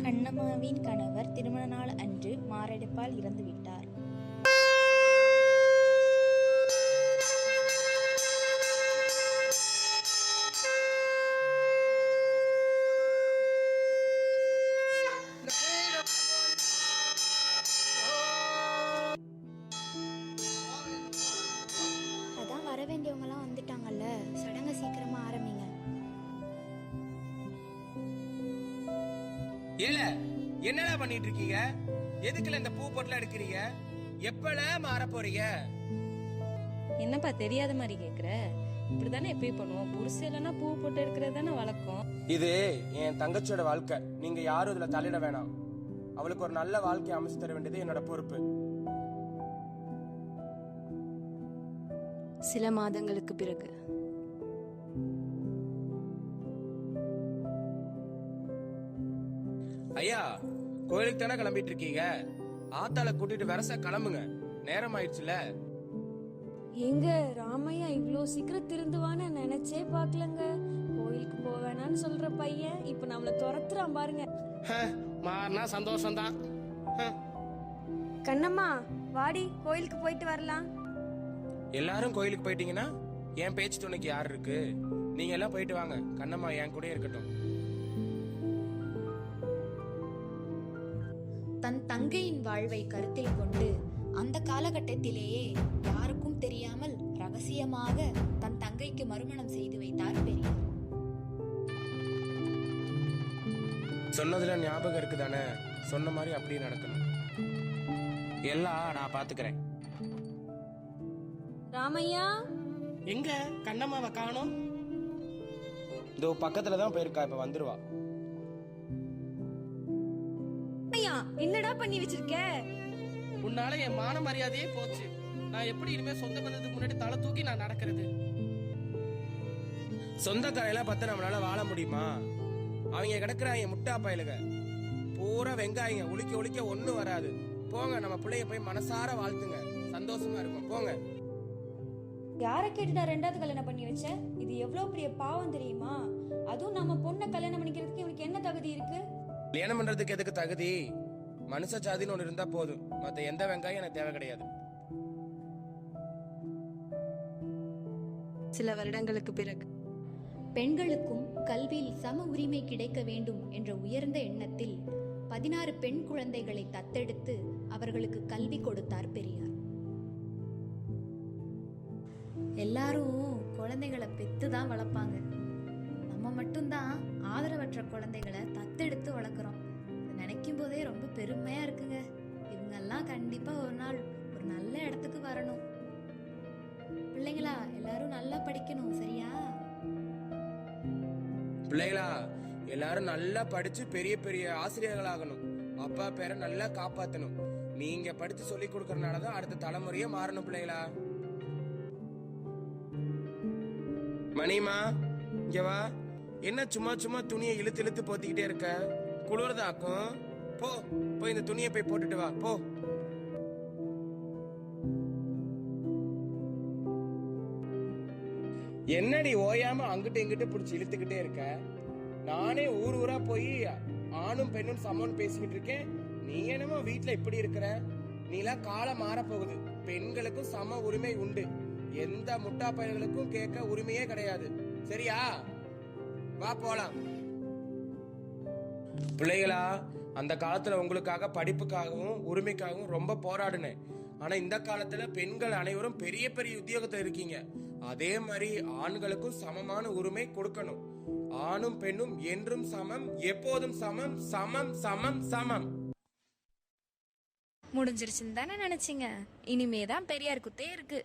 கண்ணம்மாவின் கணவர் திருமண நாள் அன்று மாரடைப்பால் இறந்துவிட்டார். அதான் வர வேண்டியவங்கலாம் வந்துட்டாங்கல்ல, சடங்க சீக்கிரமா ஆரம்பிங்க. இல்ல என்னடா பண்ணிட்டு இருக்கீங்க? எதுக்குல இந்த பூ பொட்டல எடுக்கிறீங்க? எப்பல மாற போறீங்க? என்னப்பா தெரியாத மாதிரி கேக்குற? இப்படிதானே எப்பயும் பண்ணுவோம். புருஷன் இல்லைன்னா பூ போட்டு எடுக்கிறது தானே வழக்கம். இது என் தங்கச்சியோட வாழ்க்கை, நீங்க யாரும் இதுல தலையிட வேணாம். அவளுக்கு ஒரு நல்ல வாழ்க்கை அமைச்சு தர வேண்டியது என்னோட பொறுப்பு. சில மாதங்களுக்கு பிறகு. ஐயா, கோயிலுக்கு தானே கிளம்பிட்டு இருக்கீங்க? ஆத்தால கூட்டிட்டு வரச கிளம்புங்க, நேரம் ஆயிடுச்சுல. எங்க ராமையா இவ்வளோ சீக்கிரம் திருந்துவான்னு நினைச்சே பார்க்கலங்க. கோயிலுக்கு போவேனான்னு சொல்ற பையன் இப்ப நம்மள துரத்துறான் பாருங்க. மாறினா சந்தோஷம்தான். கண்ணம்மா வாடி, கோயிலுக்கு போயிட்டு வரலாம். எல்லாரும் கோயிலுக்கு போயிட்டீங்கன்னா என் பேச்சு துணைக்கு யார் இருக்கு? நீங்க எல்லாம் போயிட்டு வாங்க, கண்ணம்மா என் கூட இருக்கட்டும். தன் தங்கையின் வாழ்வை கருத்தில் கொண்டு அந்த காலகட்டத்திலேயே யாருக்கும் தெரியாமல் ரகசியமாக தன் தங்கைக்கு மறுமணம் செய்து வைத்தார் பெரியார். சொன்னதுல ஞாபகம் இருக்குதானே? சொன்ன மாதிரி அப்படியே நடக்கணும். எல்லாம் நான் பாத்துக்கிறேன். ராமையா எங்க கண்ணம்மாவை காணோம்? இதோ பக்கத்துல தான் போயிருக்கா, இப்ப வந்துருவா. என்னடா பண்ணி வச்சிருக்க? உன்னால என் மான மரியாதையே போச்சு. நான் எப்படி இனிமே சொந்த பந்தத்துக்கு முன்னாடி தலை தூக்கி நான் நடக்கிறது? சொந்த கரையெல்லாம் பார்த்து நம்மளால வாழ முடியுமா? அவங்க கிடக்குறாங்க முட்டா பயலுக, பூரா வெங்காயங்க, ஒளிக்க ஒளிக்க ஒண்ணும் வராது. போங்க, நம்ம பிள்ளைய போய் மனசார வாழ்த்துங்க, சந்தோஷமா இருக்கும். போங்க. யாரை கேட்டுடா ரெண்டாவது கல்யாணம் பண்ணி வச்ச? இது எவ்வளவு பெரிய பாவம் தெரியுமா? அதுவும் நம்ம பொண்ணை கல்யாணம் பண்ணிக்கிறதுக்கு இவனுக்கு என்ன தகுதி இருக்கு? கல்யாணம் பண்றதுக்கு எதுக்கு தகுதி? மனுஷ ஜாதின்னு ஒண்ணு இருந்தா போதும், மத்த எந்த வெங்காயம் எனக்கு தேவை கிடையாது. சில வருடங்களுக்கு பிறகு. பெண்களுக்கும் கல்வியில் சம உரிமை கிடைக்க வேண்டும் என்ற உயர்ந்த எண்ணத்தில் 16 பெண் குழந்தைகளை தத்தெடுத்து அவர்களுக்கு கல்வி கொடுத்தார் பெரியார். எல்லாரும் குழந்தைகளை பெத்து தான் வளர்ப்பாங்க, நம்ம மட்டும்தான் ஆதரவற்ற குழந்தைகளை தத்தெடுத்து வளர்க்குறோம். நினைக்கும் போதே ரொம்ப பெருமையா இருக்குங்க. இவங்கெல்லாம் கண்டிப்பா ஒரு நாள் ஒரு நல்ல இடத்துக்கு வரணும். பிள்ளைங்களா, எல்லாரும் நல்லா படிக்கணும், சரியா? பிள்ளைகளா, எல்லாரும் நல்லா படிச்சு பெரிய பெரிய ஆசிரியர்களாகணும், அப்பா பேரை நல்லா காப்பாத்தணும். நீங்க படிச்சு சொல்லி கொடுக்கறதுனாலதான் அடுத்த தலைமுறையே மாறணும். பிள்ளைகளா, மணிமா இங்க வா. என்ன சும்மா சும்மா துணியை இழுத்து இழுத்து போத்திக்கிட்டே இருக்க? குளிர்தாக்கும். போ போய் இந்த துணியை போய் போட்டுட்டு வா, போ. என்னடி ஓயாம அங்கிட்டு இங்கிட்டு பிடிச்சி இழுத்துக்கிட்டே இருக்க? நானே ஊர் ஊரா போய் ஆணும் பெண்ணும் சமம்னு பேசிக்கிட்டு இருக்கேன், நீ என்னமோ வீட்டுல இப்படி இருக்கிற? நீலாம் காலம் மாற போகுது. பெண்களுக்கும் சம உரிமை உண்டு, எந்த முட்டா பையர்களுக்கும் கேட்க உரிமையே கிடையாது, சரியா? வா போலாம். பிள்ளைகளா, அந்த காலத்துல உங்களுக்காக படிப்புக்காகவும் உரிமைக்காகவும் ரொம்ப போராடினேன். ஆனா இந்த காலத்துல பெண்கள் அனைவரும் பெரிய பெரிய உத்தியோகத்துல இருக்கீங்க. அதே மாதிரி ஆண்களுக்கும் சமமான உரிமை கொடுக்கணும். ஆணும் பெண்ணும் என்றும் சமம், எப்போதும் சமம், சமம் சமம் சமம். முடிஞ்சிருச்சுன்னு தானே நினைச்சீங்க? இனிமேதான் பெரியார் குத்தே இருக்கு.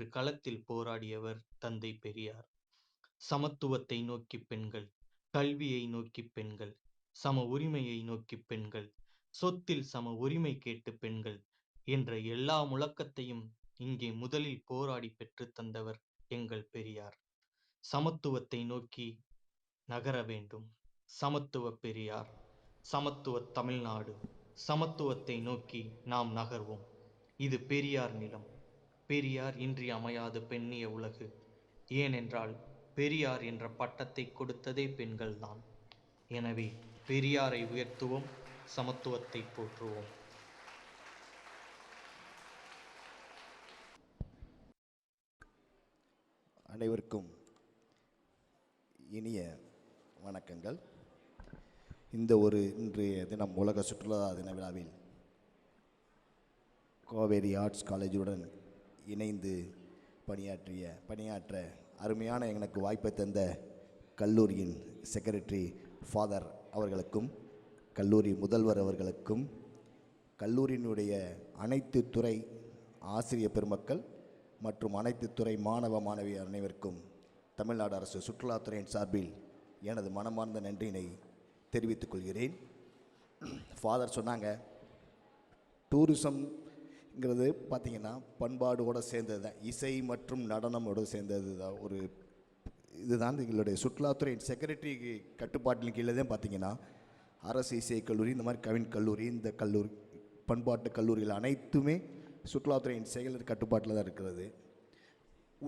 என்று களத்தில் போராடியவர் தந்தை பெரியார். சமத்துவத்தை நோக்கி பெண்கள், கல்வியை நோக்கி பெண்கள், சம உரிமையை நோக்கி பெண்கள், சொத்தில் சம உரிமை கேட்டு பெண்கள் என்ற எல்லா முழக்கத்தையும் இங்கே முதலில் போராடி பெற்று தந்தவர் எங்கள் பெரியார். சமத்துவத்தை நோக்கி நகர வேண்டும். சமத்துவ பெரியார், சமத்துவ தமிழ்நாடு, சமத்துவத்தை நோக்கி நாம் நகர்வோம். இது பெரியார் நிலம். பெரியார் இன்றி அமையாத பெண்ணிய உலகு. ஏனென்றால் பெரியார் என்ற பட்டத்தை கொடுத்ததே பெண்கள்தான். எனவே பெரியாரை உயர்த்துவோம், சமத்துவத்தை போற்றுவோம். அனைவருக்கும் இனிய வணக்கங்கள். இந்த இன்றைய தினம் உலக சுற்றுலா தின விழாவில் காவேரி ஆர்ட்ஸ் காலேஜுடன் இணைந்து பணியாற்ற அருமையான எனக்கு வாய்ப்பை தந்த கல்லூரியின் செக்ரட்டரி ஃபாதர் அவர்களுக்கும், கல்லூரி முதல்வர் அவர்களுக்கும், கல்லூரியினுடைய அனைத்து துறை ஆசிரியர் பெருமக்கள் மற்றும் அனைத்து துறை மாணவ மாணவி அனைவருக்கும் தமிழ்நாடு அரசு சுற்றுலாத்துறையின் சார்பில் எனது மனமார்ந்த நன்றியினை தெரிவித்துக் கொள்கிறேன். ஃபாதர் சொன்னாங்க, டூரிசம்ங்கிறது பார்த்திங்கன்னா பண்பாடோடு சேர்ந்தது தான், இசை மற்றும் நடனமோடு சேர்ந்தது தான். இதுதான் எங்களுடைய சுற்றுலாத்துறையின் செக்ரட்டரி கட்டுப்பாட்டின் கீழே தான் பார்த்திங்கன்னா அரசு இசை கல்லூரி, இந்த மாதிரி கவின் கல்லூரி, இந்த கல்லூரி பண்பாட்டு கல்லூரிகள் அனைத்துமே சுற்றுலாத்துறையின் செயலர் கட்டுப்பாட்டில் தான் இருக்கிறது.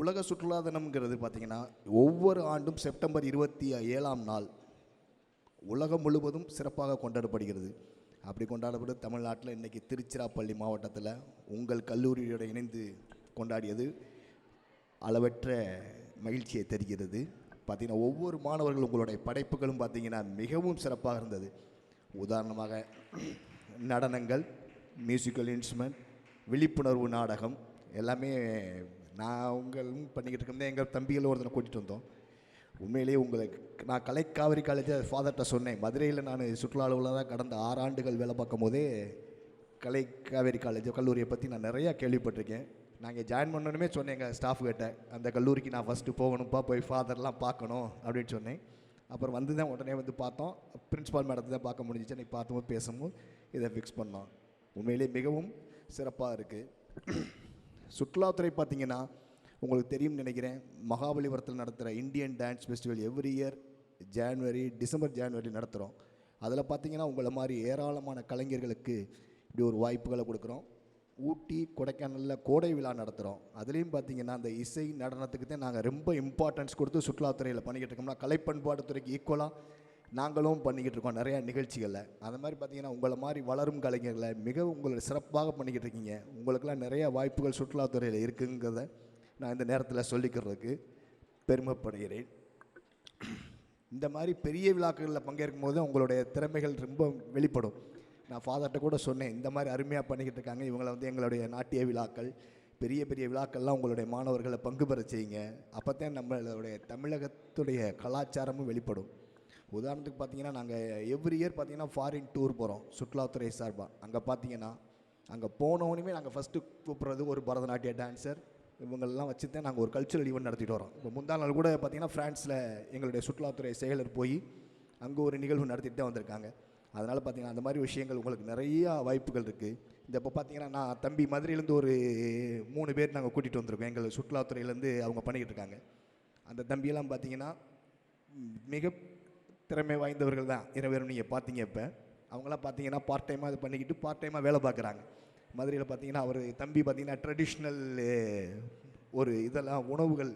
உலக சுற்றுலா தினம்ங்கிறது பார்த்திங்கன்னா ஒவ்வொரு ஆண்டும் செப்டம்பர் 27ஆம் நாள் உலகம் முழுவதும் சிறப்பாக கொண்டாடப்படுகிறது. அப்படி கொண்டாடப்பட்டு தமிழ்நாட்டில் இன்றைக்கி திருச்சிராப்பள்ளி மாவட்டத்தில் உங்கள் கல்லூரியோடு இணைந்து கொண்டாடியது அளவற்ற மகிழ்ச்சியை தருகிறது. பார்த்திங்கன்னா ஒவ்வொரு மாணவர்களும் உங்களுடைய படைப்புகளும் பார்த்திங்கன்னா மிகவும் சிறப்பாக இருந்தது. உதாரணமாக நடனங்கள், மியூசிக்கல் இன்ஸ்ட்ருமெண்ட், விழிப்புணர்வு நாடகம் எல்லாமே நாங்களும் பண்ணிக்கிட்டு இருக்கோம். எங்கள் தம்பிகள் ஒருத்தனை கூட்டிகிட்டு வந்தோம். உண்மையிலேயே நான் காவேரி காலேஜை ஃபாதர்கிட்ட சொன்னேன். மதுரையில் நான் சுற்றுலா அலுவலராக தான் கடந்த 6 ஆண்டுகள் வேலை பார்க்கும் போதே காவேரி காலேஜ் கல்லூரியை பற்றி நான் நிறையா கேள்விப்பட்டிருக்கேன். நாங்கள் ஜாயின் பண்ணணுமே சொன்னேன் எங்கள் ஸ்டாஃப் கிட்ட, அந்த கல்லூரிக்கு நான் ஃபஸ்ட்டு போகணும்ப்பா, போய் ஃபாதர்லாம் பார்க்கணும் அப்படின்னு சொன்னேன். அப்புறம் வந்து தான் உடனே வந்து பார்த்தோம். பிரின்ஸிபால் மேடத்தை தான் பார்க்க முடிஞ்சிச்சு. அன்றைக்கி பார்த்தும்போது பேசும்போது இதை ஃபிக்ஸ் பண்ணோம். உண்மையிலே மிகவும் சிறப்பாக இருக்குது. சுற்றுலாத்துறை பார்த்திங்கன்னா உங்களுக்கு தெரியும் நினைக்கிறேன், மகாபலிபுரத்தில் நடத்துகிற Indian dance festival every year December January நடத்துகிறோம். அதில் பார்த்திங்கன்னா உங்களை மாதிரி ஏராளமான கலைஞர்களுக்கு இப்படி ஒரு வாய்ப்புகளை கொடுக்குறோம். ஊட்டி கொடைக்கானலில் கோடை விழா நடத்துகிறோம். அதுலேயும் பார்த்திங்கன்னா அந்த இசை நடனத்துக்கு தான் நாங்கள் ரொம்ப இம்பார்ட்டன்ஸ் கொடுத்து சுற்றுலாத்துறையில் பண்ணிக்கிட்டு இருக்கோம்னா, கலைப்பண்பாட்டுத்துறைக்கு ஈக்குவலாக நாங்களும் பண்ணிக்கிட்டு இருக்கோம் நிறையா நிகழ்ச்சிகளில். அந்த மாதிரி பார்த்திங்கன்னா உங்களை மாதிரி வளரும் கலைஞர்களை உங்களை சிறப்பாக பண்ணிக்கிட்டு இருக்கீங்க. உங்களுக்கெல்லாம் நிறையா வாய்ப்புகள் சுற்றுலாத்துறையில் இருக்குங்கிறத நான் இந்த நேரத்தில் சொல்லிக்கிறதுக்கு பெருமைப்படுகிறேன். இந்த மாதிரி பெரிய விழாக்களில் பங்கேற்கும் போது உங்களுடைய திறமைகள் ரொம்ப வெளிப்படும். நான் ஃபாதர்கிட்ட கூட சொன்னேன், இந்த மாதிரி அருமையாக பண்ணிக்கிட்டு இருக்காங்க, இவங்களை எங்களுடைய நாட்டிய விழாக்கள், பெரிய பெரிய விழாக்கள்லாம் உங்களுடைய மாணவர்களை பங்கு பெற செய்யுங்க. அப்போ தான் நம்மளுடைய தமிழகத்துடைய கலாச்சாரமும் வெளிப்படும். உதாரணத்துக்கு பார்த்திங்கன்னா நாங்கள் எவ்ரி இயர் பார்த்திங்கன்னா ஃபாரின் டூர் போகிறோம் சுற்றுலாத்துறை சார்பாக. அங்கே பார்த்திங்கன்னா அங்கே போனோன்னுமே நாங்கள் ஃபஸ்ட்டு கூப்பிட்றது ஒரு பரதநாட்டிய டான்ஸர், இவங்களெல்லாம் வச்சு தான் நாங்கள் ஒரு கல்ச்சுரல் ஈவெண்ட் நடத்திட்டு வரோம். இப்போ முந்தா நாள் கூட பார்த்திங்கன்னா ஃப்ரான்ஸில் எங்களுடைய சுற்றுலாத்துறை செயலர் போய் அங்கே ஒரு நிகழ்வு நடத்திட்டு தான் வந்திருக்காங்க. அதனால் பார்த்திங்கன்னா அந்த மாதிரி விஷயங்கள் உங்களுக்கு நிறையா வாய்ப்புகள் இருக்குது. இந்த இப்போ பார்த்திங்கன்னா நான் தம்பி மதுரையிலேருந்து ஒரு 3 பேர் நாங்கள் கூட்டிகிட்டு வந்திருக்கோம். எங்கள் சுற்றுலாத்துறையிலேருந்து அவங்க பண்ணிக்கிட்டு இருக்காங்க. அந்த தம்பியெல்லாம் பார்த்திங்கன்னா மிக திறமை வாய்ந்தவர்கள் தான். இரவேறும் நீங்கள் பார்த்தீங்க. இப்போ அவங்களாம் பார்த்தீங்கன்னா பார்ட் டைமாக இது பண்ணிக்கிட்டு பார்ட் டைமாக வேலை பார்க்குறாங்க. மதுரையில் பார்த்தீங்கன்னா அவர் தம்பி பார்த்தீங்கன்னா ட்ரெடிஷ்னல் ஒரு இதெல்லாம் உணவுகள்,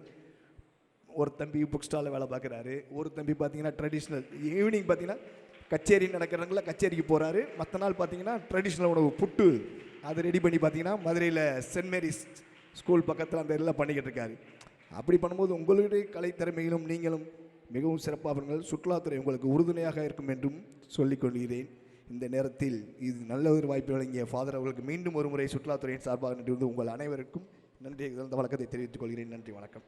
ஒரு தம்பி புக் ஸ்டாலில் வேலை பார்க்குறாரு, ஒரு தம்பி பார்த்தீங்கன்னா ட்ரெடிஷ்னல் ஈவினிங் பார்த்தீங்கன்னா கச்சேரி நடக்கிறவங்கள கச்சேரிக்கு போகிறாரு. மற்ற நாள் பார்த்தீங்கன்னா ட்ரெடிஷ்னல் உணவு புட்டு அது ரெடி பண்ணி பார்த்தீங்கன்னா மதுரையில் சென்ட் மேரிஸ் ஸ்கூல் பக்கத்தில் அந்த இதெல்லாம் பண்ணிக்கிட்டு இருக்காரு. அப்படி பண்ணும்போது உங்களுடைய கலைத்திறமைகளும் நீங்களும் மிகவும் சிறப்பாக சுற்றுலாத்துறை உங்களுக்கு உறுதுணையாக இருக்கும் என்றும் சொல்லிக்கொள்கிறேன். இந்த நேரத்தில் இது நல்ல ஒரு வாய்ப்பு வழங்கிய ஃபாதர் அவர்களுக்கு மீண்டும் ஒரு முறை சுற்றுலாத்துறையின் சார்பாக நன்றி உங்கள் அனைவருக்கும் நன்றி வணக்கத்தை தெரிவித்துக் கொள்கிறேன். நன்றி, வணக்கம்.